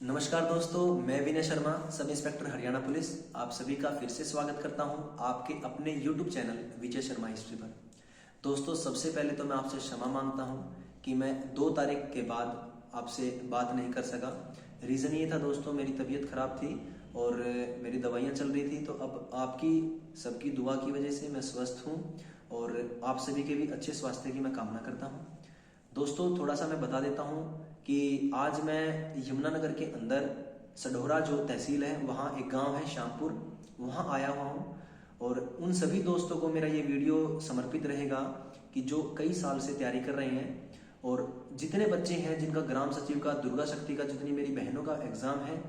नमस्कार दोस्तों, मैं Vinay Sharma, sub inspector Haryana police. आप सभी का फिर से स्वागत करता हूं आपके अपने YouTube channel Vijay Sharma history पर। दोस्तों, सबसे पहले तो मैं आपसे क्षमा मांगता हूं कि मैं 2 तारीख के बाद आपसे बात नहीं कर सका। रीज़न ये था दोस्तों, मेरी तबीयत खराब थी और मेरी दवाइयाँ चल रही थी। तो अब आपकी सबकी दुआ की वजह से मैं स्वस्थ हूँ और आप सभी के भी अच्छे स्वास्थ्य की मैं कामना करता हूँ। दोस्तों, थोड़ा सा मैं बता देता हूँ कि आज मैं यमुनानगर के अंदर सढौरा जो तहसील है, वहाँ एक गांव है श्यामपुर, वहाँ आया हुआ हूँ। और उन सभी दोस्तों को मेरा ये वीडियो समर्पित रहेगा कि जो कई साल से तैयारी कर रहे हैं और जितने बच्चे हैं जिनका ग्राम सचिव का, दुर्गा शक्ति का, जितनी मेरी बहनों का एग्ज़ाम है,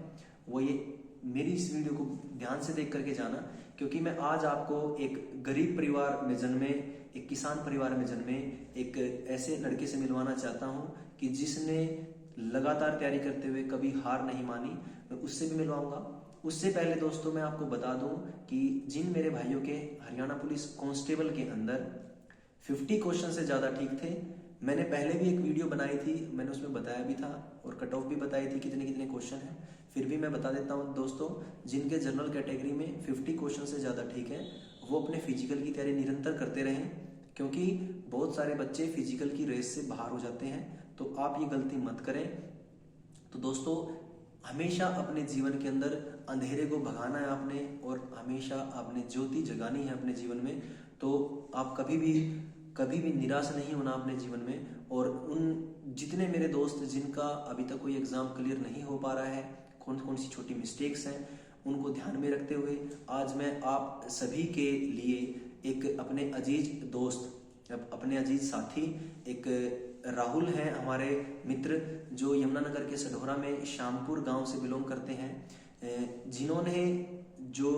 वो ये मेरी इस वीडियो को ध्यान से देख करके जाना। क्योंकि मैं आज आपको एक गरीब परिवार में जन्मे, एक किसान परिवार में जन्मे एक ऐसे लड़के से मिलवाना चाहता हूँ कि जिसने लगातार तैयारी करते हुए कभी हार नहीं मानी। मैं उससे भी मिलवाऊंगा। उससे पहले दोस्तों मैं आपको बता दूं कि जिन मेरे भाइयों के हरियाणा पुलिस कांस्टेबल के अंदर 50 क्वेश्चन से ज़्यादा ठीक थे, मैंने पहले भी एक वीडियो बनाई थी, मैंने उसमें बताया भी था और कट ऑफ भी बताई थी कितने कितने क्वेश्चन हैं। फिर भी मैं बता देता हूँ दोस्तों, जिनके जनरल कैटेगरी में 50 क्वेश्चन से ज़्यादा ठीक है, वो अपने फिजिकल की तैयारी निरंतर करते रहें। क्योंकि बहुत सारे बच्चे फिजिकल की रेस से बाहर हो जाते हैं, तो आप ये गलती मत करें। तो दोस्तों, हमेशा अपने जीवन के अंदर अंधेरे को भगाना है आपने और हमेशा आपने ज्योति जगानी है अपने जीवन में। तो आप कभी भी निराश नहीं होना अपने जीवन में। और उन जितने मेरे दोस्त जिनका अभी तक कोई एग्जाम क्लियर नहीं हो पा रहा है, कौन कौन सी छोटी मिस्टेक्स हैं, उनको ध्यान में रखते हुए आज मैं आप सभी के लिए एक अपने अजीज दोस्त, अपने अजीज साथी, एक राहुल हैं हमारे मित्र, जो यमुनानगर के सढौरा में श्यामपुर गांव से बिलोंग करते हैं, जिन्होंने जो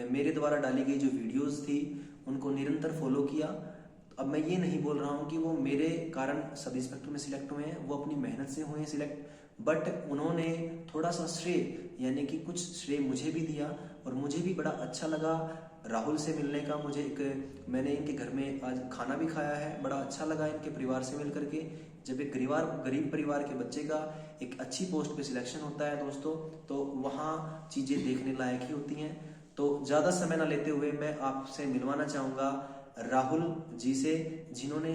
मेरे द्वारा डाली गई जो वीडियोस थी उनको निरंतर फॉलो किया। अब मैं ये नहीं बोल रहा हूँ कि वो मेरे कारण सब इंस्पेक्टर में सिलेक्ट हुए हैं, वो अपनी मेहनत से हुए हैं सिलेक्ट, बट उन्होंने थोड़ा सा श्रेय यानी कि कुछ श्रेय मुझे भी दिया और मुझे भी बड़ा अच्छा लगा राहुल से मिलने का। मैंने इनके घर में आज खाना भी खाया है, बड़ा अच्छा लगा इनके परिवार से मिल करके। जब एक गरीब परिवार के बच्चे का एक अच्छी पोस्ट पे सिलेक्शन होता है दोस्तों, तो वहाँ चीज़ें देखने लायक ही होती हैं। तो ज़्यादा समय ना लेते हुए मैं आपसे मिलवाना चाहूँगा राहुल जी से, जिन्होंने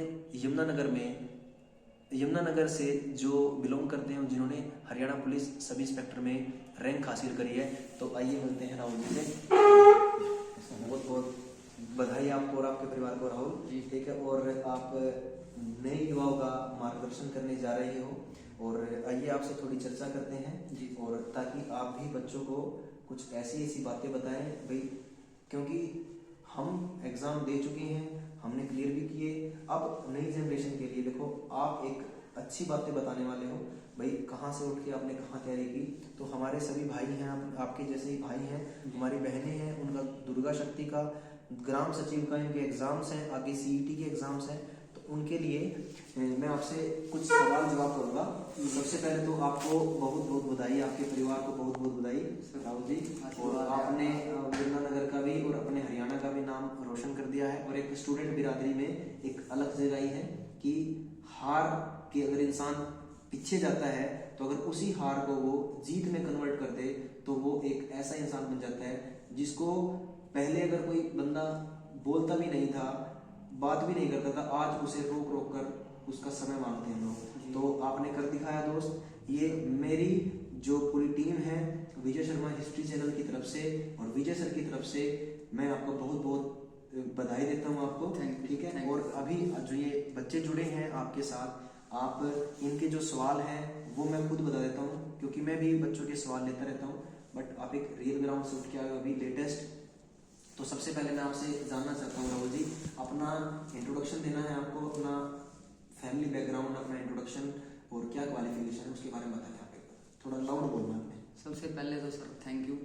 यमुनानगर से जो बिलोंग करते हैं, जिन्होंने हरियाणा पुलिस सब इंस्पेक्टर में रैंक हासिल करी है। तो आइए मिलते हैं राहुल जी से। बहुत बहुत बधाई आपको और आपके परिवार को राहुल जी, ठीक है। और आप नए युवाओं का मार्गदर्शन करने जा रहे हो, और आइए आपसे थोड़ी चर्चा करते हैं जी, और ताकि आप भी बच्चों को कुछ ऐसी बातें बताएं भाई, क्योंकि हम एग्जाम दे चुके हैं, हमने क्लियर भी किए। अब नई जनरेशन के लिए देखो, आप एक अच्छी बातें बताने वाले हो भाई, कहाँ से उठ के आपने कहाँ तैयारी की। तो हमारे सभी भाई हैं, आपके जैसे ही भाई हैं, हमारी बहनें हैं, उनका दुर्गा शक्ति का, ग्राम सचिव का इनके एग्जाम्स हैं, आगे CET के एग्जाम्स हैं। तो उनके लिए मैं आपसे कुछ सवाल जवाब करूंगा। सबसे पहले तो आपको बहुत बहुत बधाई, आपके परिवार को बहुत बहुत बधाई राहुल जी। और आपने यमुनानगर का भी और अपने हरियाणा का भी नाम रोशन कर दिया है, और एक स्टूडेंट बिरादरी में एक अलग जगह है कि हार के अगर इंसान पीछे जाता है, तो अगर उसी हार को वो जीत में कन्वर्ट कर दे, तो वो एक ऐसा इंसान बन जाता है जिसको पहले अगर कोई बंदा बोलता भी नहीं था, बात भी नहीं करता था, आज उसे रोक रोक कर उसका समय मांगते हैं लोग। तो आपने कर दिखाया दोस्त। ये मेरी जो पूरी टीम है विजय शर्मा हिस्ट्री चैनल की तरफ से और विजय सर की तरफ से मैं आपको बहुत बहुत बधाई देता हूँ आपको, ठीक है। और अभी जो ये बच्चे जुड़े हैं आपके साथ, आप इनके जो सवाल हैं वो मैं खुद बता देता हूँ, क्योंकि मैं भी बच्चों के सवाल लेता रहता हूँ, बट आप एक रियल ग्राउंड से उठ के आए हो अभी लेटेस्ट। तो सबसे पहले मैं आपसे जानना चाहता हूँ राहुल जी, अपना इंट्रोडक्शन देना है आपको, अपना फैमिली बैकग्राउंड, अपना इंट्रोडक्शन और क्या क्वालिफिकेशन है उसके बारे में बताएं। आप एक थोड़ा लाउड बोलना है आपने। सबसे पहले तो सर थैंक यू,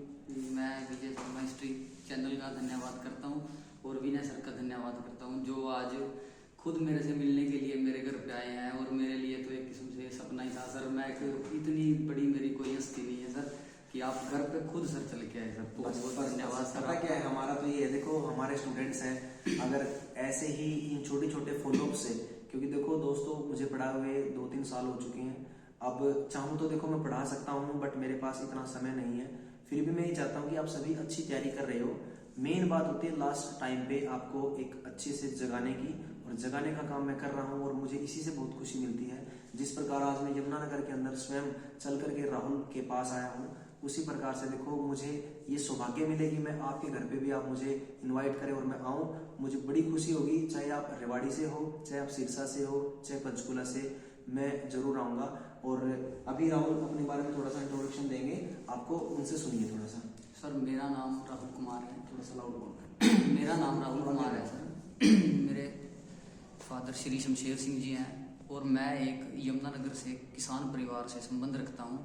मैं विजय शर्मा हिस्ट्री चैनल का धन्यवाद करता हूँ और विनय सर का धन्यवाद करता हूँ, जो आज खुद मेरे से मिलने के लिए मेरे घर पे आए हैं। और मेरे लिए तो एक किस्म से सपना ही था सर, मैं इतनी बड़ी मेरी कोई हस्ती नहीं है सर कि आप घर पे खुद सर चल के आए सर, तो बहुत धन्यवाद सर। पता क्या है, हमारा तो ये है, देखो हमारे स्टूडेंट्स हैं, अगर ऐसे ही इन छोटे छोटे फॉलोअप से, क्योंकि देखो दोस्तों, मुझे पढ़ा हुए 2-3 साल हो चुके हैं, अब चाहूँ तो देखो मैं पढ़ा सकता हूँ, बट मेरे पास इतना समय नहीं है। फिर भी मैं ये चाहता हूँ कि आप सभी अच्छी तैयारी कर रहे हो। मेन बात होती है लास्ट टाइम पे आपको एक अच्छे से जगाने की, और जगाने का काम मैं कर रहा हूँ और मुझे इसी से बहुत खुशी मिलती है। जिस प्रकार आज मैं यमुनानगर के अंदर स्वयं चल करके राहुल के पास आया हूँ, उसी प्रकार से देखो मुझे ये सौभाग्य मिले कि मैं आपके घर पे भी आप मुझे इनवाइट करें और मैं आऊँ। मुझे बड़ी खुशी होगी, चाहे आप रेवाड़ी से हो, चाहे आप सिरसा से हो, चाहे पंचकुला से, मैं जरूर आऊँगा। और अभी राहुल अपने बारे में थोड़ा सा इंट्रोडक्शन देंगे आपको, उनसे सुनिए थोड़ा सा। सर मेरा नाम राहुल कुमार है। थोड़ा सा लाउड बोलना। मेरा नाम राहुल कुमार है सर। मेरे फादर श्री शमशेर सिंह जी हैं और मैं एक यमुनानगर से किसान परिवार से संबंध रखता हूँ।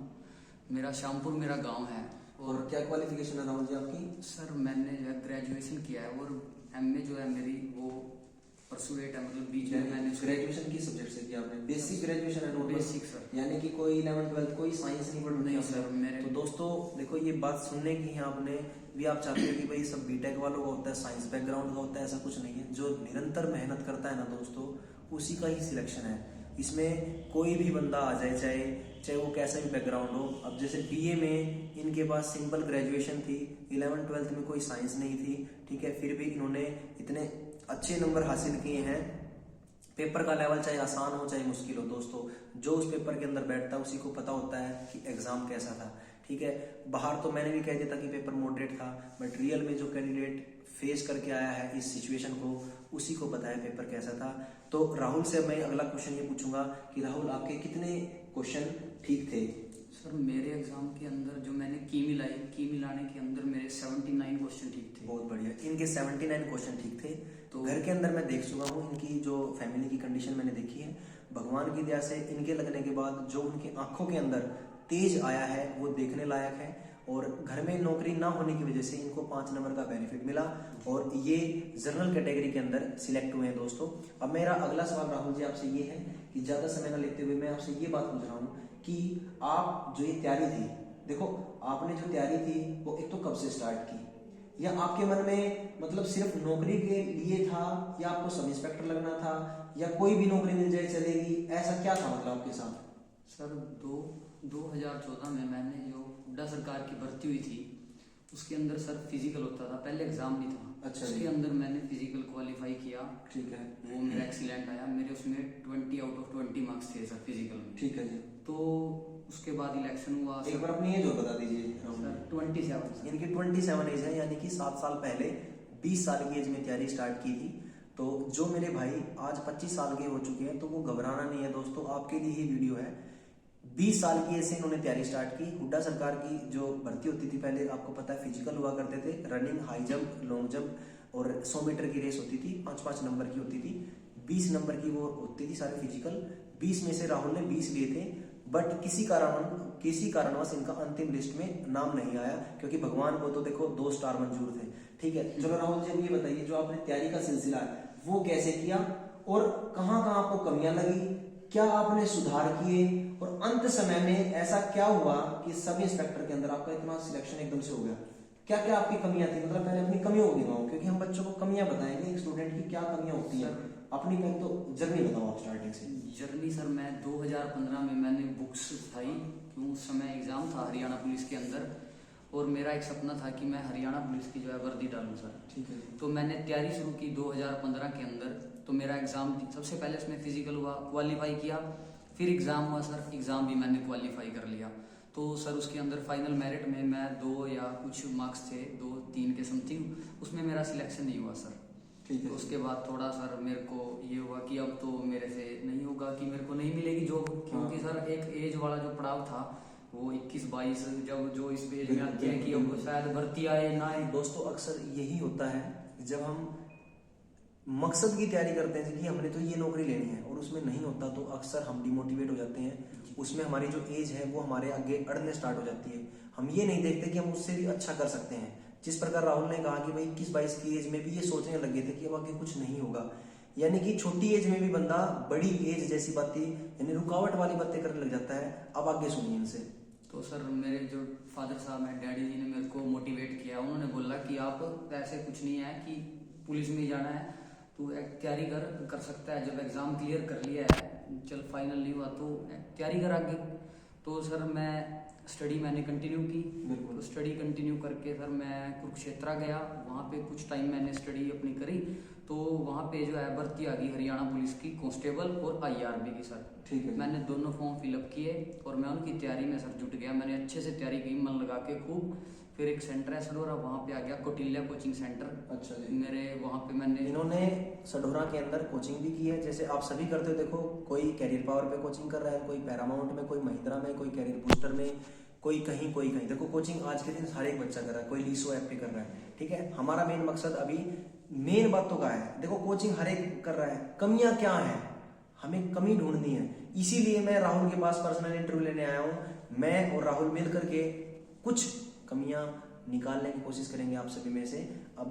मेरा श्यामपुर मेरा गांव है। और क्या क्वालिफिकेशन है राहुल जी आपकी? सर मैंने जो है ग्रेजुएशन किया है और एमए जो है मेरी वो परसुएट है, मतलब बीच में मैंने ग्रेजुएशन किस सब्जेक्ट से किया आपने? बेसिक ग्रेजुएशन है? नॉर्मल? Basic sir. यानी कि कोई 11th 12th कोई साइंस नहीं पढ़ नहीं सर मेरे। तो दोस्तों देखो ये बात सुनने की है आपने भी, आप चाहते हो कि भाई सब बीटेक वालों का होता है, साइंस बैकग्राउंड का होता है, ऐसा कुछ नहीं है। जो निरंतर मेहनत करता है ना दोस्तों, उसी का ही सिलेक्शन है। इसमें कोई भी बंदा आ जाए, चाहे वो कैसा भी बैकग्राउंड हो। अब जैसे बीए में इनके पास सिंपल ग्रेजुएशन थी, 11th 12th में कोई साइंस नहीं थी, ठीक है, फिर भी इन्होंने इतने अच्छे नंबर हासिल किए हैं। पेपर का लेवल चाहे आसान हो चाहे मुश्किल हो दोस्तों, जो उस पेपर के अंदर बैठता है उसी को पता होता है कि एग्जाम कैसा था, ठीक है। बाहर तो मैंने भी कह दिया था कि पेपर मॉडरेट था, बट रियल में जो कैंडिडेट फेस करके आया है इस सिचुएशन को, उसी को पता है पेपर कैसा था। तो राहुल से मैं अगला क्वेश्चन ये पूछूंगा कि राहुल आपके कितने क्वेश्चन ठीक थे? सर मेरे एग्जाम के अंदर जो मैंने की मिलाने के अंदर मेरे 79 क्वेश्चन ठीक थे। बहुत बढ़िया, इनके 79 क्वेश्चन ठीक थे। तो घर के अंदर मैं देख चुका हूँ, इनकी जो फैमिली की कंडीशन मैंने देखी है, भगवान की दया से इनके लगने के बाद जो उनकी आंखों के अंदर तेज आया है वो देखने लायक है। और घर में नौकरी ना होने की वजह से इनको 5 नंबर का बेनिफिट मिला और ये जनरल कैटेगरी के अंदर सिलेक्ट हुए हैं दोस्तों। अब मेरा अगला सवाल राहुल जी आपसे ये है कि ज्यादा समय ना लेते हुए मैं आपसे ये बात पूछ रहा हूँ कि आप जो ये तैयारी थी, देखो आपने जो तैयारी थी वो एक तो कब से स्टार्ट की, या आपके मन में मतलब सिर्फ नौकरी के लिए था, या आपको सब इंस्पेक्टर लगना था, या कोई भी नौकरी मिल जाए चलेगी, ऐसा क्या था मतलब आपके साथ? सर 2014 में मैंने जो हुड्डा सरकार की भर्ती हुई थी उसके अंदर सर फिजिकल होता था, पहले एग्जाम नहीं था। अच्छा, उसके अंदर मैंने फिजिकल क्वालिफाई किया, ठीक है, वो मेरा एक्सीलेंट आया, मेरे उसमें 20 आउट ऑफ 20 मार्क्स थे सर फिजिकल में, ठीक है जी। तो उसके बाद इलेक्शन हुआ। एक बार अपनी एज और बता दीजिए। सर 27 इनकी 27 एज है, यानी कि 7 साल पहले 20 साल की एज में तैयारी स्टार्ट की थी। तो जो मेरे भाई आज 25 साल के हो चुके हैं, तो वो घबराना नहीं है दोस्तों, आपके लिए ही वीडियो है। 20 साल की एज से इन्होंने तैयारी स्टार्ट की। हुड्डा सरकार की जो भर्ती होती थी पहले, आपको पता है फिजिकल हुआ करते थे, running, high jump, long jump और 100 मीटर की रेस होती थी, 5-5 नंबर की होती थी, 20 नंबर की वो होती थी सारे फिजिकल। 20 में से राहुल ने 20 लिए थे, बट किसी कारणवश इनका अंतिम लिस्ट में नाम नहीं आया, क्योंकि भगवान को तो देखो 2 स्टार मंजूर थे, ठीक है। चलो राहुल जी ये बताइए, जो आपने तैयारी का सिलसिला है वो कैसे किया और कहाँ कहाँ आपको कमियां लगी, क्या आपने सुधार किए, और अंत समय में ऐसा क्या हुआ कि सब इंस्पेक्टर के अंदर आपका इतना सिलेक्शन एकदम से हो गया? क्या क्या आपकी कमियां थी? मतलब पहले अपनी कमियों को दिखाओ, क्योंकि हम बच्चों को कमियां बताएंगे, एक स्टूडेंट की क्या कमियां होती हैं। अपनी पहले तो जर्नी बताओ आप स्टार्टिंग से। जर्नी सर मैं 2015 में मैंने बुक्स उठाई, क्यों उस समय एग्जाम था हरियाणा पुलिस के अंदर, और मेरा एक सपना था कि मैं हरियाणा पुलिस की जो है वर्दी डालूं सर, ठीक है। तो मैंने तैयारी शुरू की 2015 के अंदर। तो मेरा एग्जाम सबसे पहले उसमें फिजिकल हुआ, क्वालिफाई किया, फिर एग्जाम हुआ सर, एग्जाम भी मैंने क्वालिफाई कर लिया। तो सर उसके अंदर फाइनल मेरिट में मैं 2 या कुछ मार्क्स थे, 2-3 के समथिंग, उसमें मेरा सिलेक्शन नहीं हुआ सर। ठीक है। तो उसके बाद थोड़ा सर मेरे को ये हुआ कि अब तो मेरे से नहीं होगा, कि मेरे को नहीं मिलेगी जॉब, क्योंकि सर एक एज वाला जो पड़ाव था वो 21-22, जब जो इस एज में आती है कि अब शायद भर्ती आए ना आए। दोस्तों अक्सर यही होता है, जब हम मकसद की तैयारी करते हैं कि हमने तो ये नौकरी लेनी है और उसमें नहीं होता, तो अक्सर हम डिमोटिवेट हो जाते हैं। उसमें हमारी जो एज है वो हमारे आगे अड़ने स्टार्ट हो जाती है। हम ये नहीं देखते कि हम उससे भी अच्छा कर सकते हैं। जिस प्रकार राहुल ने कहा कि भाई 21-22 की एज में भी ये सोचने लगे थे कि अब आगे कुछ नहीं होगा, यानी कि छोटी एज में भी बंदा बड़ी एज जैसी बातें, यानी रुकावट वाली बातें करने लग जाता है। अब आगे सुनिए इनसे। तो सर मेरे जो फादर साहब हैं, डैडी जी ने मेरे को मोटिवेट किया। उन्होंने बोला कि आप ऐसे कुछ नहीं है कि पुलिस में जाना है, तू तैयारी कर सकता है, जब एग्जाम क्लियर कर लिया है, चल फाइनल नहीं हुआ तो तैयारी कर आगे। तो सर मैं स्टडी मैंने कंटिन्यू की। बिल्कुल। तो स्टडी कंटिन्यू करके सर मैं कुरुक्षेत्र गया, वहाँ पे कुछ टाइम मैंने स्टडी अपनी करी। तो वहाँ पे जो है भर्ती आ गई हरियाणा पुलिस की कांस्टेबल और IRB की सर। ठीक है। मैंने दोनों फॉर्म फिलअप किए और मैं उनकी तैयारी में सर जुट गया। मैंने अच्छे से तैयारी की, मन लगा के खूब। फिर एक सेंटर है सडोरा, वहाँ पे आ गया कौटिल्य कोचिंग सेंटर। अच्छा जी। मेरे वहाँ पे मैंने इन्होंने सडोरा के अंदर कोचिंग भी की है, जैसे आप सभी करते हो। देखो, कोई कैरियर पावर पे कोचिंग कर रहा है, कोई पैरामाउंट में, कोई महिंद्रा में, कोई कैरियर बूस्टर में, कोई कहीं कोई कहीं। देखो, कोचिंग आज के दिन हर एक बच्चा कर रहा है, कोई लीसो ऐप पे कर रहा है। ठीक है, हमारा मेन मकसद अभी मेन बात तो क्या है, देखो कोचिंग हर एक कर रहा है, कमियां क्या है, हमें कमी ढूंढनी है। इसीलिए मैं राहुल के पास पर्सनल इंटरव्यू लेने आया हूँ। मैं और राहुल मिल करके कुछ कमियां निकालने की कोशिश करेंगे आप सभी में से। अब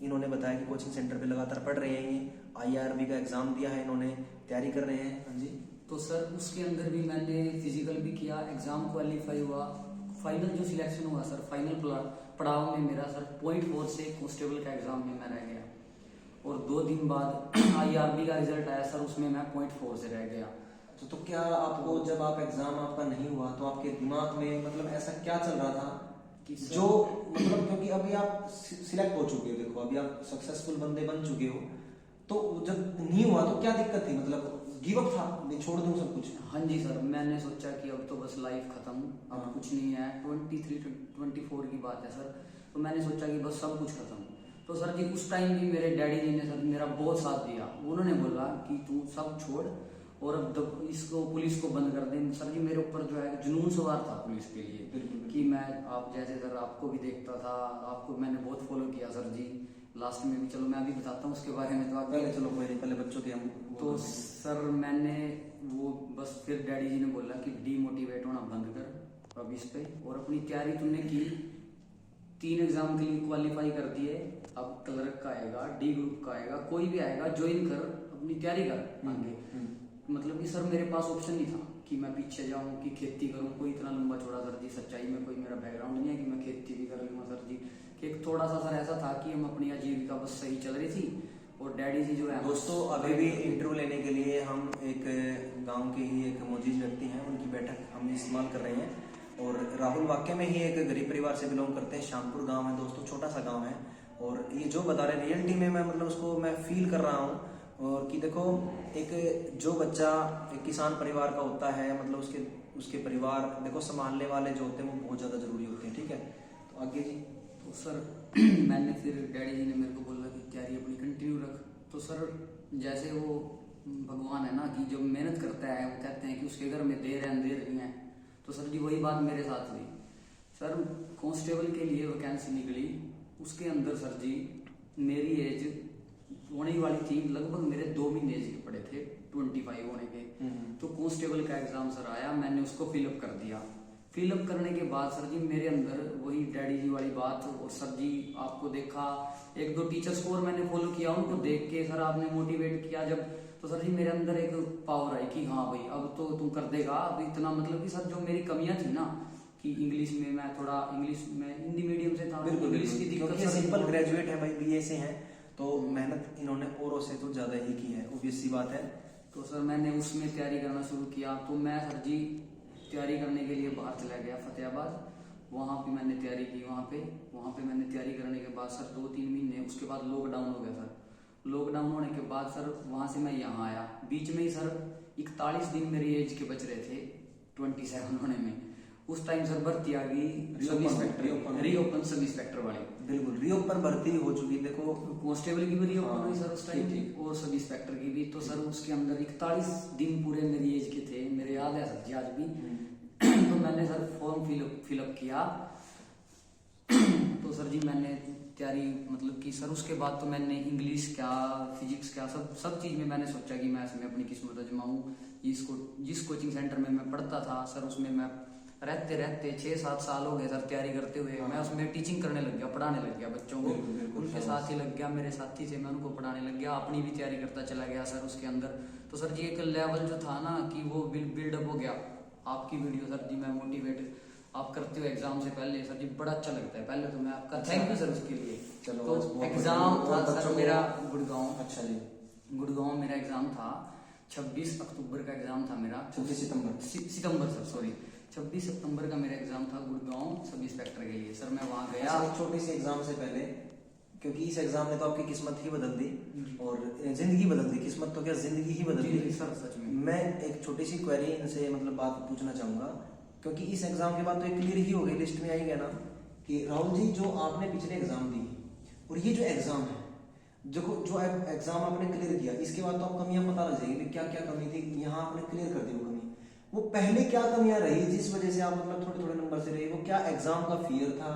इन्होंने बताया कि कोचिंग सेंटर पे लगातार पढ़ रहे हैं, ये IRB का एग्जाम दिया है इन्होंने, तैयारी कर रहे हैं। हाँ जी। तो सर उसके अंदर भी मैंने फिजिकल भी किया, एग्जाम क्वालिफाई हुआ, फाइनल जो सिलेक्शन हुआ सर, फाइनल पड़ाव में मेरा सर 0.4 से कांस्टेबल का एग्जाम में मैं रह गया। और 2 दिन बाद IRB का रिजल्ट आया सर, उसमें मैं 0.4 से रह गया। तो क्या आपको जब आप एग्जाम आपका नहीं हुआ तो आपके दिमाग में मतलब ऐसा क्या चल रहा था कि जो मतलब, क्योंकि अभी आप सिलेक्ट हो चुके हो, देखो अभी आप सक्सेसफुल बंदे बन चुके हो, तो जब नहीं हुआ तो क्या दिक्कत थी, मतलब गिव अप था, मैं छोड़ दूं सब कुछ? हाँ जी सर, मैंने सोचा कि अब तो बस लाइफ खत्म, अब कुछ नहीं है। 23-24 की बात है सर। तो मैंने सोचा कि बस सब कुछ खत्म। तो सर जी उस टाइम भी मेरे डैडी जी ने सर मेरा बहुत साथ दिया। उन्होंने बोला कि तू सब छोड़ और अब इसको पुलिस को बंद कर दे। सर जी मेरे ऊपर जो है जुनून सवार था पुलिस के लिए, कि मैं आप जैसे सर आपको भी देखता था, आपको मैंने बहुत फॉलो किया सर जी। लास्ट में भी चलो मैं अभी बताता हूँ उसके बारे में, तो आप पहले चलो कोई नहीं, पहले बच्चों के हम तो सर मैंने वो बस फिर डैडी जी ने बोला कि डीमोटिवेट होना बंद कर अब इस पे, और अपनी तैयारी तुमने की, 3 एग्जाम के लिए क्वालिफाई कर दिए, अब क्लर्क का आएगा, D ग्रुप का आएगा, कोई भी आएगा, ज्वाइन कर, अपनी तैयारी कर आगे। मतलब कि सर मेरे पास ऑप्शन नहीं था कि मैं पीछे जाऊं कि खेती करूं, कोई इतना लंबा चौड़ा सर जी सच्चाई में कोई मेरा बैकग्राउंड नहीं है कि मैं खेती भी कर लूंगा सर जी। कि एक थोड़ा सा सर ऐसा था कि हम अपनी आजीविका बस सही चल रही थी। और डैडी जी जो है दोस्तों, अभी भी इंटरव्यू लेने के लिए हम एक गांव के ही एक मोजीज व्यक्ति हैं, उनकी बैठक हम इस्तेमाल कर रहे हैं। और राहुल वाकई में ही एक गरीब परिवार से बिलोंग करते हैं, श्यामपुर गांव है दोस्तों, छोटा सा गांव है। और ये जो बता रहे रियलिटी में मैं मतलब उसको मैं फील कर रहा हूँ। और कि देखो, एक जो बच्चा एक किसान परिवार का होता है, मतलब उसके परिवार देखो संभालने वाले जो होते हैं वो बहुत ज्यादा जरूरी होते हैं। ठीक है, तो आगे जी। तो सर मैंने फिर डैडी जी ने मेरे को बोला कि तैयारी अपनी कंटिन्यू रख। तो सर जैसे वो भगवान है ना कि जो मेहनत करता है, वो कहते हैं कि उसके घर में देर है अंधेर नहीं है। तो सर जी वही बात मेरे साथ हुई। सर कांस्टेबल के लिए वैकेंसी निकली, उसके अंदर सर जी मेरी एज होने वाली थी, लगभग मेरे 2 महीने एज के पड़े थे 25 होने के। तो कांस्टेबल का एग्जाम सर आया, मैंने उसको फिलअप कर दिया। फिलअप करने के बाद सर जी मेरे अंदर वही डैडी जी वाली बात, और सर जी आपको देखा, 1-2 टीचर्स को और मैंने फॉलो किया, उनको देख के सर आपने मोटिवेट किया जब, तो सर जी मेरे अंदर एक पावर आई कि हाँ भाई अब तो तुम कर देगा। अब इतना मतलब कि सर जो मेरी कमियां थी ना कि इंग्लिश में मैं थोड़ा, इंग्लिश में हिंदी मीडियम से था, इंग्लिश की दिक्कत, सिंपल ग्रेजुएट है भाई, BA से हैं, तो मेहनत इन्होंने औरों से तो ज्यादा ही की है, ऑब्वियस सी बात है। तो सर मैंने उसमें तैयारी करना शुरू किया। तो मैं सर जी तैयारी करने के लिए बाहर चला गया फतेहाबाद, वहाँ पे मैंने तैयारी की। वहाँ पे मैंने तैयारी करने के बाद सर 2-3 महीने, उसके बाद लॉकडाउन हो गया सर। लॉकडाउन होने के बाद सर वहाँ से मैं यहाँ आया। बीच में ही सर 41 दिन मेरी एज के बच रहे थे 27 होने में। उस टाइम सर भर्ती आ गई रीओपन सब इंस्पेक्टर वाली। बिल्कुल, रीओपन भर्ती हो चुकी, देखो कांस्टेबल की भी रीओपन हुई सर उस टाइम, और सब इंस्पेक्टर की भी। तो सर उसके अंदर 41 दिन पूरे मेरी एज के थे, मेरे याद है सर जी आज भी। तो मैंने सर फॉर्म फिलअप किया। तो सर जी मैंने तैयारी मतलब कि सर उसके बाद तो मैंने इंग्लिश क्या, फिजिक्स क्या, सब चीज में मैंने सोचा कि मैं इसमें अपनी किस्मत आजमाऊं। जिस कोचिंग सेंटर में मैं पढ़ता था सर, उसमें मैं रहते 6-7 साल हो गए सर तैयारी करते हुए। मैं उसमें टीचिंग करने लग गया, पढ़ाने लग गया बच्चों को, उनके साथ ही लग गया, मेरे साथी से मैं उनको पढ़ाने लग गया, अपनी भी तैयारी करता चला गया सर उसके अंदर। तो सर जी एक लेवल जो था ना कि वो बिल्डअप हो गया। आपकी वीडियो सर जी मैं मोटिवेट आप करते हो एग्जाम से पहले सर जी, बड़ा अच्छा लगता है। पहले तो मैं आपका थैंक यू सर उसके लिए। चलो, तो एग्जाम था सर मेरा गुड़गांव। अच्छा जी, गुड़गांव मेरा एग्जाम था, 26 अक्टूबर का एग्जाम था मेरा। 26 सितंबर सर सॉरी 26 सितंबर का मेरा एग्जाम था गुड़गांव सब इंस्पेक्टर के लिए। सर मैं वहाँ गया। अच्छा, एक छोटी सी एग्जाम से पहले, क्योंकि इस एग्जाम ने तो आपकी किस्मत ही बदल दी और जिंदगी बदल दी, किस्मत तो क्या जिंदगी ही बदल दी। सर सच में मैं एक छोटी सी क्वेरी इनसे मतलब बात पूछना चाहूंगा, क्योंकि इस एग्जाम के बाद तो एक क्लियर ही हो गई, लिस्ट में आई गया ना कि राहुल जी जो आपने पिछले एग्जाम दी और ये जो एग्जाम है, जो एग्जाम आपने क्लियर किया, इसके बाद तो आप कमियां पता लग जाएगी क्या क्या कमी थी, यहाँ आपने क्लियर कर दी वो कमी। वो पहले क्या कमियां रही जिस वजह से आप मतलब थोड़े थोड़े नंबर से रहे? वो क्या एग्जाम का फियर था,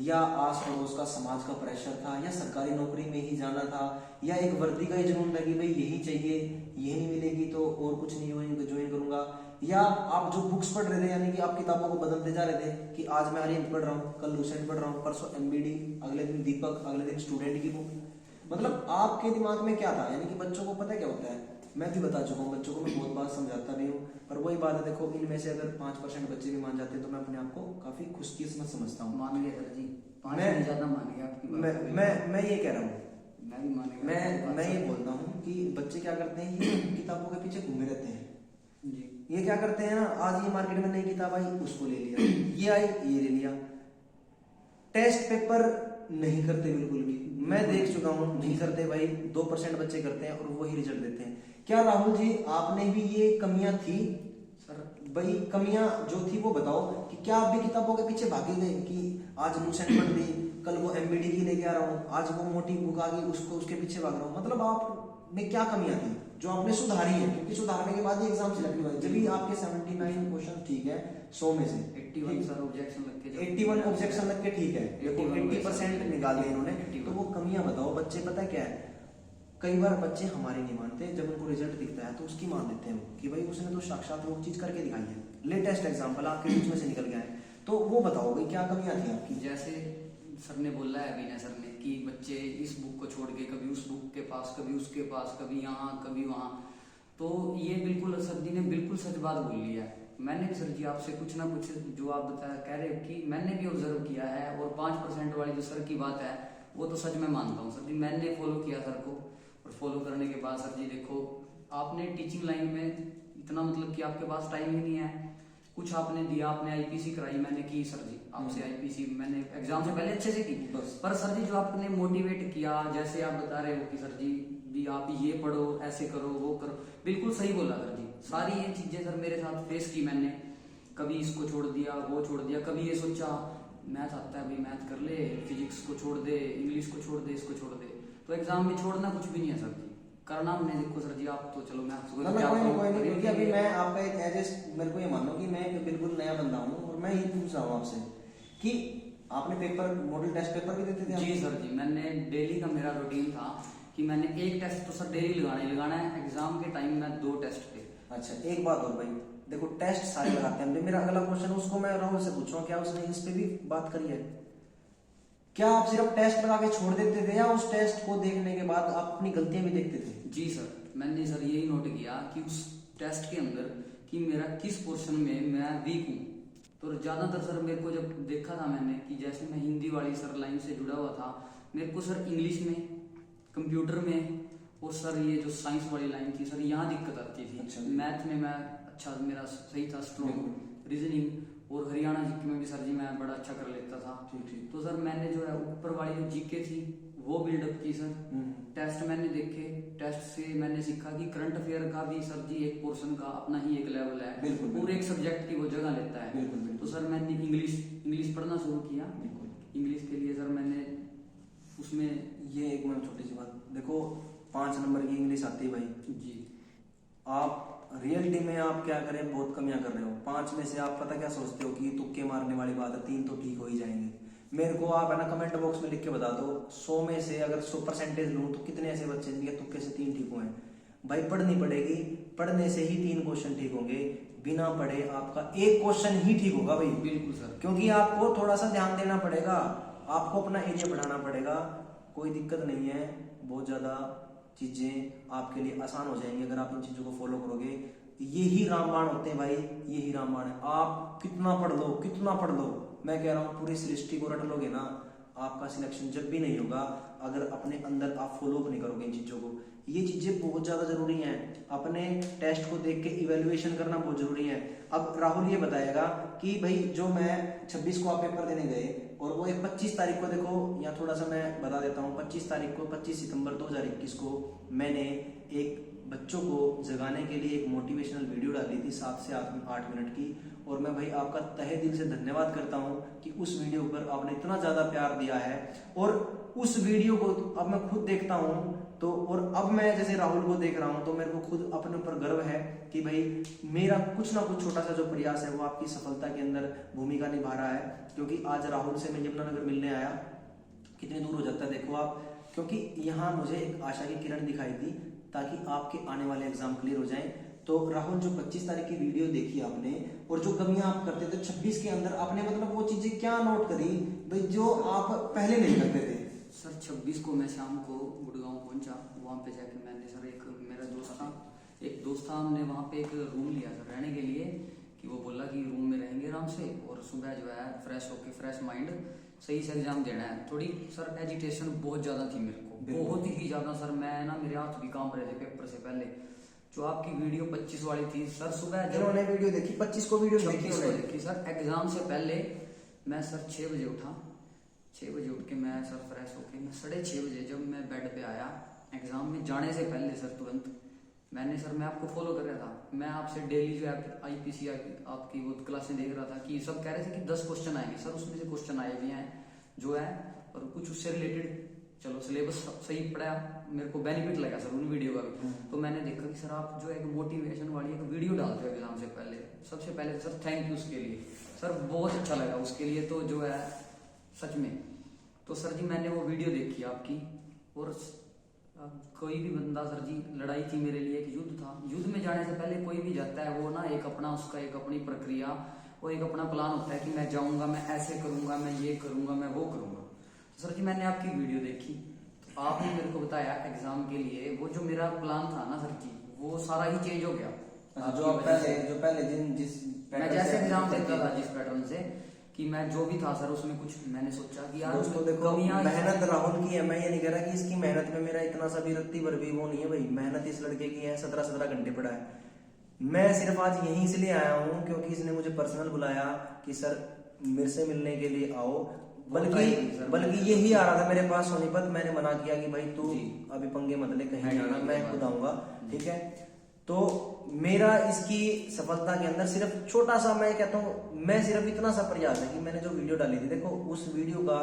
या आस पड़ोस का समाज का प्रेशर था, या सरकारी नौकरी में ही जाना था, या एक वर्दी का ही जुनून था कि भाई यही चाहिए, यही नहीं मिलेगी तो और कुछ नहीं ज्वाइन करूंगा, या आप जो बुक्स पढ़ रहे थे यानी कि आप किताबों को बदलते जा रहे थे कि आज मैं अरिहंत पढ़ रहा हूँ, कल लूसेंट पढ़ रहा हूँ, परसों एमबीडी, अगले दिन दीपक, अगले दिन स्टूडेंट की बुक। मतलब आपके दिमाग में क्या था? यानी कि बच्चों को पता क्या होता है, मैं भी बता चुका हूँ, बच्चों को मैं बहुत बार समझाता भी हूँ, पर वही बात है, देखो इनमें से अगर 5% बच्चे भी मान जाते हैं तो मैं अपने आप को काफी खुशकिस्मत समझता हूँ। मान गया सर जी, मैं ज्यादा मान गया आपकी बात। मैं ये कह रहा हूँ, मैं भी मान गया। मैं ये बोलता हूँ कि बच्चे क्या करते हैं, ये किताबों के पीछे घूमे रहते हैं जी। ये क्या करते हैं ना, आज ये मार्केट में नई किताब आई उसको ले लिया, ये आई ये ले लिया, टेस्ट पेपर नहीं करते बिल्कुल भी। मैं देख चुका हूँ नहीं करते भाई, 2% बच्चे करते हैं और वही रिजल्ट देते हैं। क्या राहुल जी आपने भी ये कमियां थी? सर भाई कमियां जो थी वो बताओ कि क्या आप भी किताबों के पीछे भागे गए कि आज लूसेंट पढ़ ली, कल वो एमबीडी की लेके आ रहा हूँ, आज वो मोटी बुक आ गई उसके पीछे भाग रहा हूँ? मतलब आप में क्या कमियां थी जो आपने सुधारी है? क्योंकि सुधारने के बाद ही एग्जाम सिलेक्ट हुआ है। जब भी आपके 79 क्वेश्चन ठीक है 100 में से 81 सर ऑब्जेक्शन लग के 81 ऑब्जेक्शन लग के ठीक है, देखो 80% निकाल दिए इन्होंने। 81। तो वो कमियां बताओ। बच्चे पता क्या है, कई बार बच्चे हमारे नहीं मानते, जब उनको रिजल्ट दिखता है तो उसकी मान लेते हैं कि भाई उसने तो साक्षात वो चीज करके दिखाई है। लेटेस्ट एग्जांपल आपके बीच में से निकल गया है, तो वो बताओ भाई क्या कमियां थी आपकी? जैसे सर ने बोला है अभी सर ने कि बच्चे इस बुक को छोड़ के कभी उस बुक के पास, कभी उसके पास, कभी यहाँ कभी वहाँ, तो ये बिल्कुल सर जी ने बिल्कुल सच बात बोल लिया है। मैंने भी सर जी आपसे कुछ ना कुछ जो आप कह रहे हो कि मैंने भी ऑब्जर्व किया है, और 5% वाली जो सर की बात है वो तो सच मैं मानता हूँ सर जी। मैंने फॉलो किया सर को, और फॉलो करने के बाद सर जी देखो आपने टीचिंग लाइन में इतना मतलब कि आपके पास टाइम ही नहीं है, कुछ आपने दिया, आपने आईपीसी कराई, मैंने की सर जी आपसे आईपीसी मैंने एग्जाम से पहले अच्छे से की, पर सर जी जो आपने मोटिवेट किया, जैसे आप बता रहे हो कि सर जी भी आप ये पढ़ो, ऐसे करो, वो करो, बिल्कुल सही बोला सर जी। सारी ये चीजें सर मेरे साथ फेस की मैंने, कभी इसको छोड़ दिया, वो छोड़ दिया, कभी ये सोचा मैथ आता है भाई मैथ कर ले, फिजिक्स को छोड़ दे, इंग्लिश को छोड़ दे, इसको छोड़ दे। तो एग्जाम में छोड़ना कुछ भी नहीं है सर जी, करना हमने देखो सर जी। आप तो चलो मैं आपको कोई नहीं, क्योंकि अभी मैं आपका एक एज मेरे को ये मानो कि मैं बिल्कुल नया बंदा हूँ, और मैं ये पूछ रहा हूँ आपसे कि आपने पेपर मॉडल टेस्ट पेपर भी देते थे? जी सर जी, मैंने डेली का मेरा रूटीन था कि मैंने एक टेस्ट तो सर डेली लगाना है। एग्जाम के टाइम में 2 टेस्ट थे। अच्छा, एक बात और भाई, देखो टेस्ट सारे लगाते हैं। मेरा अगला क्वेश्चन उसको मैं राहुल से पूछूंगा, क्या उसने इस पे भी बात करी है? क्या आप सिर्फ टेस्ट लगा के छोड़ देते थे, या उस टेस्ट को देखने के बाद आप अपनी गलतियां भी देखते थे? जी सर, मैंने सर यही नोट किया कि उस टेस्ट के अंदर कि मेरा किस पोर्शन में मैं वीक हूँ। तो ज्यादातर सर मेरे को जब देखा था मैंने कि जैसे मैं हिंदी वाली सर लाइन से जुड़ा हुआ था, मेरे को सर इंग्लिश में, कंप्यूटर में, और सर ये जो साइंस वाली लाइन थी सर यहाँ दिक्कत आती थी। अच्छा। मैथ में मैं अच्छा मेरा सही था, स्ट्रॉन्ग, रीजनिंग और हरियाणा जीके में भी सर जी मैं बड़ा अच्छा कर लेता था। ठीक। तो सर मैंने जो है ऊपर वाली जो जीके थी वो बिल्डअप की सर। टेस्ट मैंने देखे, टेस्ट से मैंने सीखा कि करंट अफेयर का भी सर जी एक पोर्शन का अपना ही एक लेवल है, बिल्कुल, पूरे एक सब्जेक्ट की वो जगह लेता है। बिल्कुल। तो सर मैंने इंग्लिश पढ़ना शुरू किया। इंग्लिश के लिए सर मैंने उसमें ये एक मिनट छोटी सी बात, देखो 5 नंबर की इंग्लिश आती है भाई जी, आप रियलिटी में आप क्या करें, बहुत कमियां कर रहे हो। 5 में से आप पता क्या सोचते हो कि तुक्के मारने वाली बात है, 3 तो ठीक हो ही जाएंगे। मेरे को आप है ना कमेंट बॉक्स में लिख के बता दो, 100 में से अगर 100% लूं तो कितने ऐसे बच्चे जिनके तुक्के से 3 ठीक हुए हैं? भाई पढ़नी पड़ेगी, पढ़ने से ही 3 क्वेश्चन ठीक होंगे, बिना पढ़े आपका 1 क्वेश्चन ही ठीक होगा भाई। बिल्कुल सर, क्योंकि आपको थोड़ा सा ध्यान देना पड़ेगा, आपको अपना एरिया बढ़ाना पड़ेगा। कोई दिक्कत नहीं है, बहुत ज्यादा चीजें आपके लिए आसान हो जाएंगी अगर आप इन चीजों को फॉलो करोगे। यही रामबाण होते हैं भाई, यही रामबाण है। आप कितना पढ़ लो, कितना पढ़ लो, मैं कह रहा हूँ पूरी सृष्टि को रट लोगे ना, आपका सिलेक्शन जब भी नहीं होगा। अगर अपने अंदर आप फॉलो अप नहीं करोगे इन चीज़ों को, ये चीज़ें बहुत ज़्यादा ज़रूरी हैं। अपने टेस्ट को देख के इवेल्युएशन करना बहुत ज़रूरी है। अब राहुल ये बताएगा कि भाई जो मैं 26 को आप पेपर देने गए और वो एक 25 तारीख को, देखो या थोड़ा सा मैं बता देता हूँ, 25 तारीख को 25 सितंबर 2021 को मैंने एक बच्चों को जगाने के लिए एक मोटिवेशनल वीडियो डाली थी 7 से 8 मिनट की। और मैं भाई आपका तहे दिल से धन्यवाद करता हूं कि उस वीडियो पर आपने इतना ज्यादा प्यार दिया है। और उस वीडियो को अब मैं खुद देखता हूं तो, और अब मैं जैसे राहुल को देख रहा हूं तो मेरे को खुद अपने ऊपर गर्व है कि भाई मेरा कुछ ना कुछ छोटा सा जो प्रयास है वो आपकी सफलता के अंदर भूमिका निभा रहा है। क्योंकि आज राहुल से मैं यमुनानगर मिलने आया, कितनी दूर हो जाता है देखो आप, क्योंकि यहाँ मुझे एक आशा की किरण दिखाई दी ताकि आपके आने वाले एग्जाम क्लियर हो जाएं। तो राहुल जो 25 तारीख की वीडियो देखी आपने और जो कमियां आप करते थे 26 के अंदर, आपने मतलब वो चीजें क्या नोट करी भाई जो आप पहले नहीं करते थे? सर 26 को मैं शाम को गुड़गांव पहुंचा, वहाँ पे जाके मैंने सर एक मेरा दोस्त था, हमने वहाँ पे एक रूम लिया सर रहने के लिए, कि वो बोला कि रूम में रहेंगे आराम से और सुबह जो है फ्रेश होके फ्रेश माइंड सही से एग्जाम देना है। थोड़ी सर एजिटेशन बहुत ज़्यादा थी मेरे को, बहुत ही ज़्यादा सर। मैं ना मेरे हाथ भी कांप रहे थे पेपर से पहले। जो आपकी वीडियो 25 वाली थी सर, सुबह जिन्होंने वीडियो देखी 25 को वीडियो देखी सर, एग्जाम से पहले मैं सर 6 बजे उठा, 6 बजे उठ के मैं सर फ्रेश होके मैं 6:30 बजे जब मैं बेड पे आया एग्जाम में जाने से पहले सर तुरंत मैंने सर, मैं आपको फॉलो कर रहा था, मैं आपसे डेली जो है IPC आपकी वो क्लासें देख रहा था कि सब कह रहे थे कि 10 क्वेश्चन आएंगे सर, उसमें से क्वेश्चन आए भी हैं जो है, और कुछ उससे रिलेटेड चलो सिलेबस सही पड़ा, मेरे को बेनिफिट लगा सर उन वीडियो का भी। तो मैंने देखा कि सर आप जो एक मोटिवेशन वाली एक वीडियो डालते हो एग्जाम से पहले, सबसे पहले सर थैंक यू उसके लिए सर, बहुत अच्छा लगा उसके लिए तो जो है सच में। तो सर जी मैंने वो वीडियो देखी आपकी, और कोई भी बंदा सर जी, लड़ाई थी मेरे लिए, एक युद्ध था, युद्ध में जाने से पहले कोई भी जाता है वो ना एक अपना उसका एक अपनी प्रक्रिया और एक अपना प्लान होता है कि मैं जाऊंगा, मैं ऐसे करूंगा, मैं ये करूंगा, मैं वो करूंगा। तो सर जी मैंने आपकी वीडियो देखी, तो आपने मेरे को बताया एग्जाम के लिए वो जो मेरा प्लान था ना सर जी, वो सारा ही चेंज हो गया। जो पहले दिन जिस मैं जैसे एग्जाम देता था जिस पैटर्न से, कि मैं जो भी था सर उसमें कुछ मैंने सोचा कि यार दोस्तों देखो मेहनत राहुल की है, मैं ये नहीं कह रहा कि इसकी मेहनत में मेरा इतना सा भी रत्ती भर भी वो नहीं है भाई, मेहनत इस लड़के की है, 17 घंटे पड़ा है। मैं सिर्फ आज यहीं इसलिए आया हूँ क्योंकि इसने मुझे पर्सनल बुलाया कि सर मेरे से मिलने के लिए आओ, बल्कि यही आ रहा था मेरे पास सोनीपत, मैंने मना किया कि भाई तू अभी पंगे मत ले कहीं जाना, मैं खुद आऊंगा, ठीक है। तो मेरा इसकी सफलता के अंदर सिर्फ छोटा सा, मैं कहता हूँ मैं सिर्फ इतना सा प्रयास है कि मैंने जो वीडियो डाली थी, देखो उस वीडियो का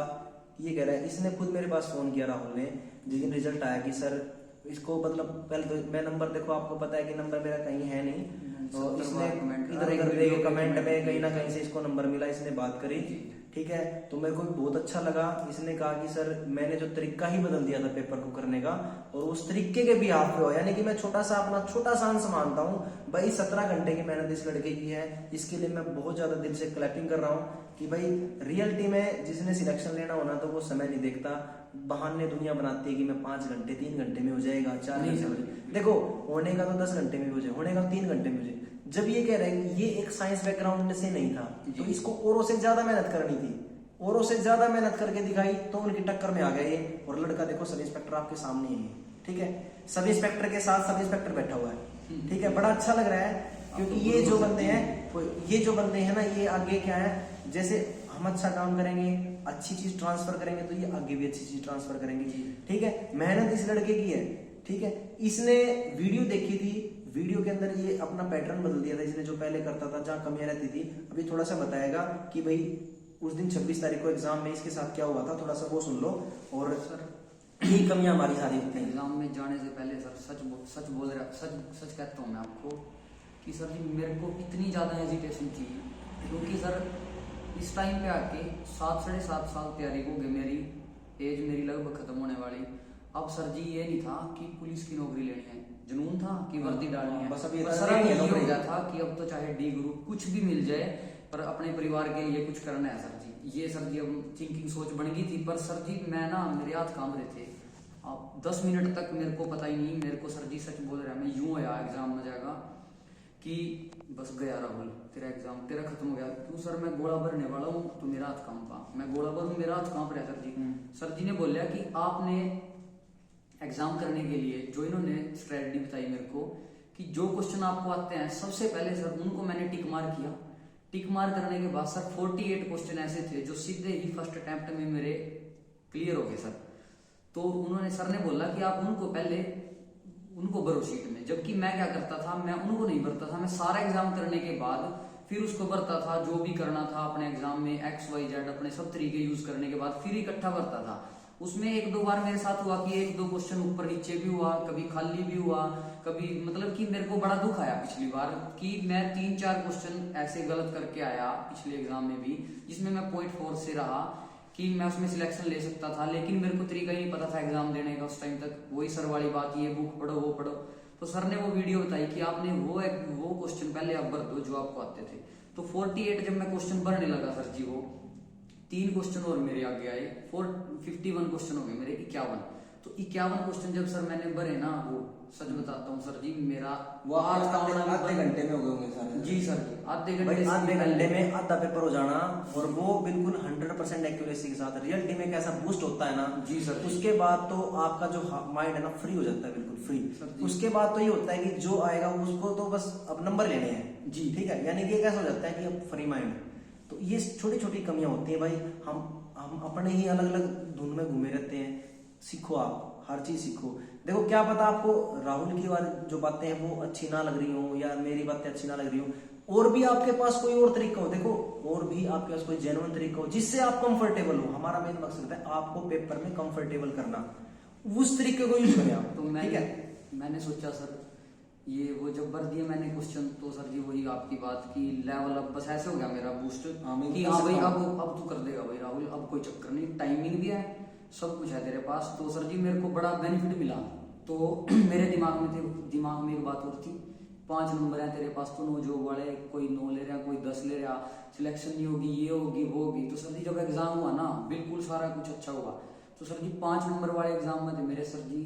ये कह रहा है, इसने खुद मेरे पास फोन किया राहुल ने जिस दिन रिजल्ट आया कि सर इसको, मतलब पहले तो मैं नंबर, देखो आपको पता है कि नंबर मेरा कहीं है नहीं, तो इसने इधर उधर कमेंट में कहीं ना कहीं से इसको नंबर मिला, इसने बात करी, ठीक है। तो मेरे को बहुत अच्छा लगा, इसने कहा कि सर मैंने जो तरीका ही बदल दिया था पेपर को करने का, और उस तरीके के भी हाथ पे हो, यानी कि मैं छोटा सा अपना छोटा सा अंश मानता हूँ भाई। 17 घंटे की मेहनत इस लड़के की है, इसके लिए मैं बहुत ज्यादा दिल से क्लैपिंग कर रहा हूँ कि भाई रियलिटी में जिसने सिलेक्शन लेना होना तो वो समय नहीं देखता, बहाने दुनिया बनाती है कि मैं 5 घंटे 3 घंटे में हो जाएगा, 4 घंटे में, देखो होने का तो 10 घंटे में हो जाए, होने का 3 घंटे में हो जाए। जब ये कह रहे हैं कि ये एक साइंस बैकग्राउंड से नहीं था तो इसको औरों से ज्यादा मेहनत करनी थी, औरों से ज्यादा मेहनत करके दिखाई तो उनकी टक्कर में आ गए ये। और लड़का देखो सब इंस्पेक्टर आपके सामने ही है, ठीक है, सब इंस्पेक्टर के साथ सब इंस्पेक्टर बैठा हुआ है, ठीक है। बड़ा अच्छा लग रहा है क्योंकि ये जो बंदे हैं ना, ये आगे क्या है, जैसे हम अच्छा काम करेंगे, अच्छी चीज ट्रांसफर करेंगे तो ये आगे भी अच्छी चीज ट्रांसफर करेंगे, ठीक है। मेहनत इस लड़के की है, ठीक है। इसने वीडियो देखी थी, वीडियो के अंदर ये अपना पैटर्न बदल दिया था, इसने जो पहले करता था जहाँ कमियां रहती थी, अभी थोड़ा सा बताएगा कि भाई उस दिन 26 तारीख को एग्जाम में इसके साथ क्या हुआ था, थोड़ा सा वो सुन लो। और सर यही कमियां हमारी सारी होती हैं एग्जाम में जाने से पहले सर, सच कहता हूँ मैं आपको कि सर जी मेरे को इतनी ज्यादा हेजिटेशन थी, क्योंकि सर इस टाइम पे आके 7-7.5 साल तैयारी हो गई, मेरी एज मेरी लगभग खत्म होने वाली। अब सर जी ये नहीं था कि पुलिस की नौकरी लेनी है, जुनून था कि वर्दी डालनी है, बस अब सर ये हो गया था कि अब तो चाहे D ग्रुप कुछ भी मिल जाए पर अपने परिवार के लिए कुछ करना है सर जी। ये सर जी अब थिंकिंग सोच बन गई थी, पर सर जी मैं ना, मेरे हाथ काम रहे थे, अब 10 मिनट तक मेरे को पता ही नहीं, मेरे को सर जी सच बोल रहा है, मैं यूं आया एग्जाम में जाएगा कि बस गया राहुल, तेरा एग्जाम तेरा खत्म हो गया। क्यों सर, मैं गोला भरने वाला हूँ तो मेरा हाथ कांपा, मैं गोला भरूँ मेरा हाथ कांप रहा है सर जी। सर जी ने बोला कि आपने एग्जाम करने के लिए जो इन्होंने स्ट्रेटजी बताई मेरे को, कि जो क्वेश्चन आपको आते हैं सबसे पहले सर उनको मैंने टिक मार किया। टिक मार करने के बाद सर 48 क्वेश्चन ऐसे थे जो सीधे ही फर्स्ट अटेम्प्ट में मेरे क्लियर हो गए सर। तो उन्होंने, सर ने बोला कि आप उनको पहले उनको भरो शीट में, जबकि मैं क्या करता था, मैं उनको नहीं भरता था, मैं सारा एग्जाम करने के बाद फिर उसको भरता था। जो भी करना था अपने एग्जाम में XYZ अपने सब तरीके यूज करने के बाद फिर इकट्ठा भरता था। उसमें 1-2 बार मेरे साथ हुआ कि 1-2 क्वेश्चन ऊपर नीचे भी हुआ, कभी खाली भी हुआ, कभी मतलब कि मेरे को बड़ा दुख आया पिछली बार कि मैं 3-4 क्वेश्चन ऐसे गलत करके आया पिछले एग्जाम में भी, जिसमें मैं 0.4 से रहा कि मैं उसमें सिलेक्शन ले सकता था, लेकिन मेरे को तरीका ही नहीं पता था एग्जाम देने का उस टाइम तक। वही सर वाली बात, ये बुक पढ़ो वो पढ़ो। तो सर ने वो वीडियो बताई कि आपने वो क्वेश्चन पहले आप भर दो जो आपको आते थे। तो 48 जब मैं क्वेश्चन भरने लगा सर जी, वो 3 क्वेश्चन और मेरे आगे आए, 51 क्वेश्चन हो गए मेरे 51। तो 51 क्वेश्चन जब सर मैंने भरे ना, वो सच बताता हूँ सर जी, मेरा वो आधे घंटे में हो गए होंगे सारे। जी सर जी, आधे भाई घंटे आधे घंटे में आधा पेपर हो जाना, और वो बिल्कुल 100% एक्यूरेसी के साथ रियलिटी में कैसा बूस्ट होता है ना जी सर। उसके बाद तो आपका जो माइंड है ना फ्री हो जाता है, बिल्कुल सर फ्री। जी। उसके बाद तो ये होता है कि जो आएगा उसको तो बस अब नंबर लेने हैं जी। ठीक है, यानी कि कैसा हो जाता है कि अब फ्री माइंड। तो ये छोटी छोटी कमियां होती हैं भाई, हम अपने ही अलग अलग धुन में घूमे रहते हैं। सीखो, आप हर चीज सीखो। देखो क्या पता आपको राहुल की जो बातें हैं वो अच्छी ना लग रही हो, या मेरी बातें अच्छी ना लग रही हो, और भी आपके पास कोई और तरीका हो। देखो और भी आपके पास कोई जेन्युइन तरीका हो जिससे आप कंफर्टेबल हो। हमारा मेन मकसद है आपको पेपर में कंफर्टेबल करना, उस तरीके को यूज करें आप। तो ठीक है, मैंने सोचा सर ये वो जब भर दिया मैंने क्वेश्चन, तो सर जी वही आपकी बात की लेवल अब बस ऐसे हो गया मेरा बूस्ट कि हाँ भाई अब तू कर देगा भाई राहुल, अब कोई चक्कर नहीं, टाइमिंग भी है, सब कुछ है तेरे पास। तो सर जी मेरे को बड़ा बेनिफिट मिला। तो मेरे दिमाग में एक बात और थी, 5 नंबर है तेरे पास, तो 9 जॉब वाले, कोई 9 ले रहा, कोई 10 ले रहा, सिलेक्शन नहीं होगी, ये होगी वो होगी। तो सर जी जब एग्जाम हुआ ना, बिल्कुल सारा कुछ अच्छा हुआ। तो सर जी 5 नंबर वाले एग्जाम में थे मेरे सर जी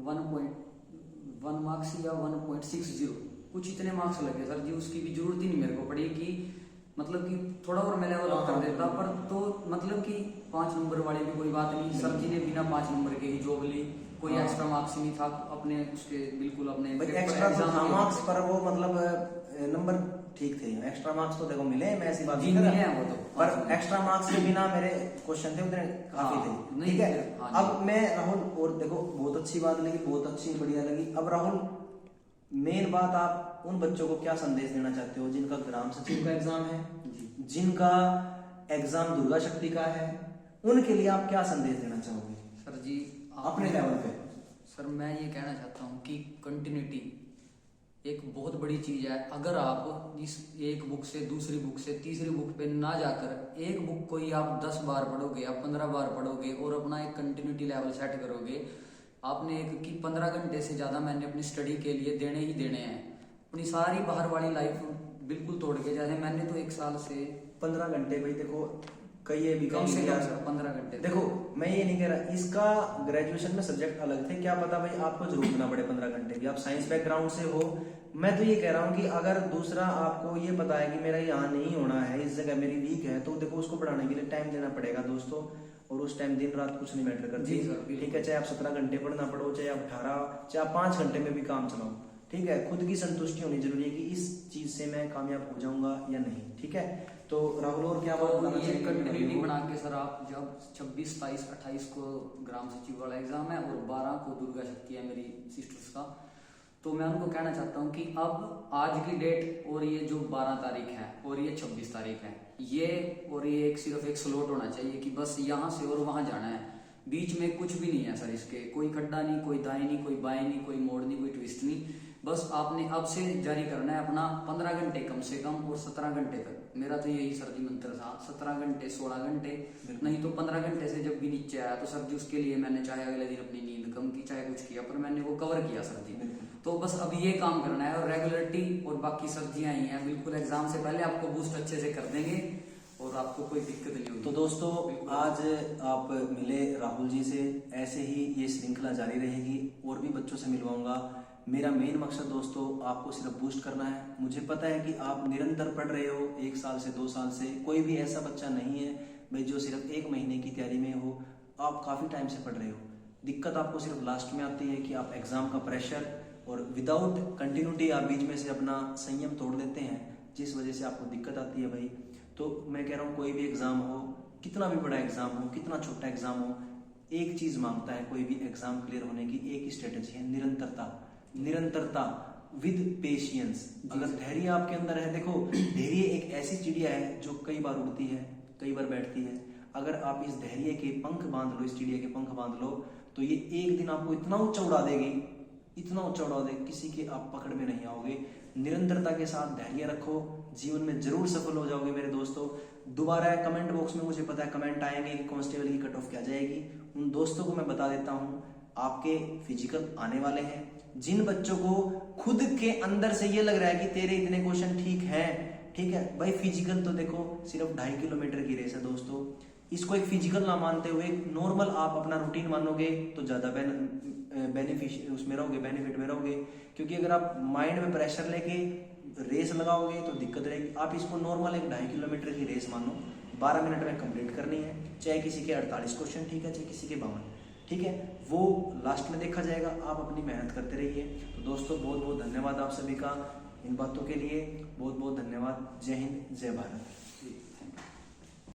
1.1 मार्क्स या 1.60 कुछ इतने मार्क्स लगे सर जी। उसकी भी जरूरत ही नहीं मेरे को पड़ी कि मतलब कि थोड़ा और मैं लेवल अप कर देता, पर तो मतलब कि 5 नंबर वाले भी कोई बात नहीं। सर जी ने बिना 5 नंबर के ही जॉब ली, कोई एक्स्ट्रा मार्क्स नहीं था अपने उसके, बिल्कुल अपने एक्स्ट्रा मार्क्स पर वो मतलब नंबर ठीक थे। एक्स्ट्रा मार्क्स तो देखो मिले, मैं ऐसी बात जी मिले हैं वो तो, पर एक्स्ट्रा मार्क्स के बिना मेरे क्वेश्चन थे उतने काफी थे। ठीक है, अब मैं राहुल, और देखो बहुत अच्छी बात लगी, बहुत अच्छी बढ़िया लगी। अब राहुल मेन बात, आप उन बच्चों को क्या संदेश देना चाहते हो जिनका ग्राम सचिव का एग्जाम है, जिनका एग्जाम दुर्गा शक्ति का है, उनके लिए आप क्या संदेश देना चाहोगे सर जी अपने लेवल पे? सर मैं ये कहना चाहता हूँ कि कंटिन्यूटी एक बहुत बड़ी चीज है। अगर आप इस एक बुक से दूसरी बुक से तीसरी बुक पे ना जाकर एक बुक को ही आप 10 बार पढ़ोगे या 15 बार पढ़ोगे और अपना एक कंटिन्यूटी लेवल सेट करोगे, आपने एक कि 15 घंटे से ज्यादा मैंने अपनी स्टडी के लिए देने ही देने हैं, अपनी सारी बाहर वाली लाइफ बिल्कुल तोड़ के। जैसे मैंने तो 1 साल से 15 घंटे भाई, देखो कई ये भी कम से कम 15 घंटे। देखो मैं ये नहीं कह रहा, इसका ग्रेजुएशन में सब्जेक्ट अलग थे, क्या पता भाई आपको जरूर देना पड़े 15 घंटे भी, आप साइंस बैकग्राउंड से हो। मैं तो ये कह रहा हूँ कि अगर दूसरा आपको ये पता है कि मेरा यहाँ नहीं होना है, इस जगह मेरी वीक है, तो देखो उसको पढ़ाने के लिए टाइम देना पड़ेगा दोस्तों। और उस टाइम दिन रात कुछ नहीं मैटर करती, ठीक है, चाहे आप 17 घंटे पढ़ना पड़ो, चाहे आप 18, चाहे आप 5 घंटे में भी काम चलाओ। ठीक है, खुद की संतुष्टि होनी जरूरी है कि इस चीज से मैं कामयाब हो जाऊंगा या नहीं। ठीक है, तो राहुल और क्या तो ये कंटिन्यूटी बना के सर आप जब 26, 27, 28 को ग्राम सचिव वाला एग्जाम है और 12 को दुर्गा शक्ति है मेरी सिस्टर्स का, तो मैं उनको कहना चाहता हूँ कि अब आज की डेट और ये जो 12 तारीख है और ये 26 तारीख है, ये और ये सिर्फ एक स्लॉट होना चाहिए कि बस यहाँ से और वहां जाना है, बीच में कुछ भी नहीं है सर। इसके कोई खड्डा नहीं, कोई दाएं नहीं, कोई बाएं नहीं, कोई मोड़ नहीं, कोई ट्विस्ट नहीं। बस आपने अब से जारी करना है अपना 15 घंटे कम से कम और 17 घंटे तक। मेरा तो यही सर जी मंत्र था, 17 घंटे 16 घंटे, नहीं तो 15 घंटे से जब भी नीचे आया तो सर जी उसके लिए मैंने चाहे अगले दिन अपनी नींद कम की, चाहे कुछ किया, पर मैंने वो कवर किया सर जी। तो बस अब ये काम करना है और रेगुलरिटी और बाकी सब्जियां ही हैं, बिल्कुल एग्जाम से पहले आपको बूस्ट अच्छे से कर देंगे और आपको कोई दिक्कत नहीं होगी। तो दोस्तों आज आप मिले राहुल जी से, ऐसे ही ये श्रृंखला जारी रहेगी, और भी बच्चों से मिलवाऊंगा। मेरा मेन मकसद दोस्तों आपको सिर्फ बूस्ट करना है। मुझे पता है कि आप निरंतर पढ़ रहे हो, 1 साल से 2 साल से। कोई भी ऐसा बच्चा नहीं है भाई जो सिर्फ 1 महीने की तैयारी में हो, आप काफ़ी टाइम से पढ़ रहे हो। दिक्कत आपको सिर्फ लास्ट में आती है कि आप एग्ज़ाम का प्रेशर और विदाउट कंटिन्यूटी आप बीच में से अपना संयम तोड़ देते हैं, जिस वजह से आपको दिक्कत आती है भाई। तो मैं कह रहा हूँ कोई भी एग्ज़ाम हो, कितना भी बड़ा एग्ज़ाम हो, कितना छोटा एग्ज़ाम हो, एक चीज़ मांगता है कोई भी एग्ज़ाम क्लियर होने की, एक ही स्ट्रेटेजी है, निरंतरता। निरंतरता विद पेशियंस। अगर धैर्य आपके अंदर है, देखो धैर्य एक ऐसी चिड़िया है जो कई बार उड़ती है, कई बार बैठती है। अगर आप इस धैर्य के पंख बांध लो, इस चिड़िया के पंख बांध लो, तो ये एक दिन आपको इतना ऊंचा उड़ा देगी, इतना ऊंचा उड़ा देगी, किसी के आप पकड़ में नहीं आओगे। निरंतरता के साथ धैर्य रखो, जीवन में जरूर सफल हो जाओगे मेरे दोस्तों। दोबारा कमेंट बॉक्स में मुझे पता है कमेंट आएंगे कि कांस्टेबल की कट ऑफ क्या जाएगी। उन दोस्तों को मैं बता देता हूँ, आपके फिजिकल आने वाले हैं। जिन बच्चों को खुद के अंदर से ये लग रहा है कि तेरे इतने क्वेश्चन ठीक है भाई, फिजिकल तो देखो सिर्फ 2.5 किलोमीटर की रेस है दोस्तों। इसको एक फिजिकल ना मानते हुए नॉर्मल आप अपना रूटीन मानोगे तो ज्यादा उसमें रहोगे, बेनिफिट में रहोगे। क्योंकि अगर आप माइंड में प्रेशर लेके रेस लगाओगे तो दिक्कत रहेगी। आप इसको नॉर्मल एक 2.5 किलोमीटर की रेस मानो, 12 मिनट में कंप्लीट करनी है। चाहे किसी के 48 क्वेश्चन ठीक है, चाहे किसी के 52 ठीक है, वो लास्ट में देखा जाएगा। आप अपनी मेहनत करते रहिए। तो दोस्तों बहुत बहुत धन्यवाद आप सभी का इन बातों के लिए, बहुत बहुत धन्यवाद। जय हिंद, जय भारत।